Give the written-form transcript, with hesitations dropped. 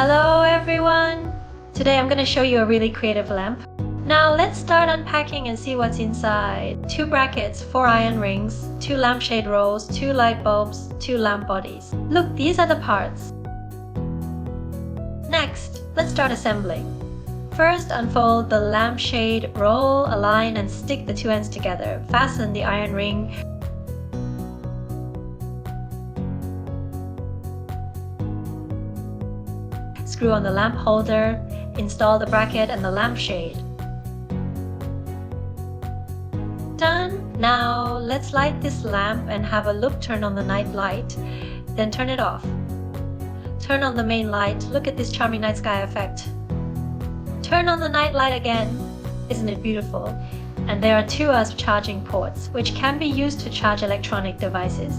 Hello everyone! Today I'm going to show you a really creative lamp. Now let's start unpacking and see what's inside. 2 brackets, 4 iron rings, 2 lampshade rolls, 2 light bulbs, 2 lamp bodies. Look, these are the parts. Next, let's start assembling. First, unfold the lampshade roll, align and stick the 2 ends together. Fasten the iron ring. Screw on the lamp holder, install the bracket and the lampshade. Done! Now let's light this lamp and have a look. Turn on the night light, then turn it off. Turn on the main light. Look at this charming night sky effect. Turn on the night light again. Isn't it beautiful? And there are 2 USB charging ports, which can be used to charge electronic devices.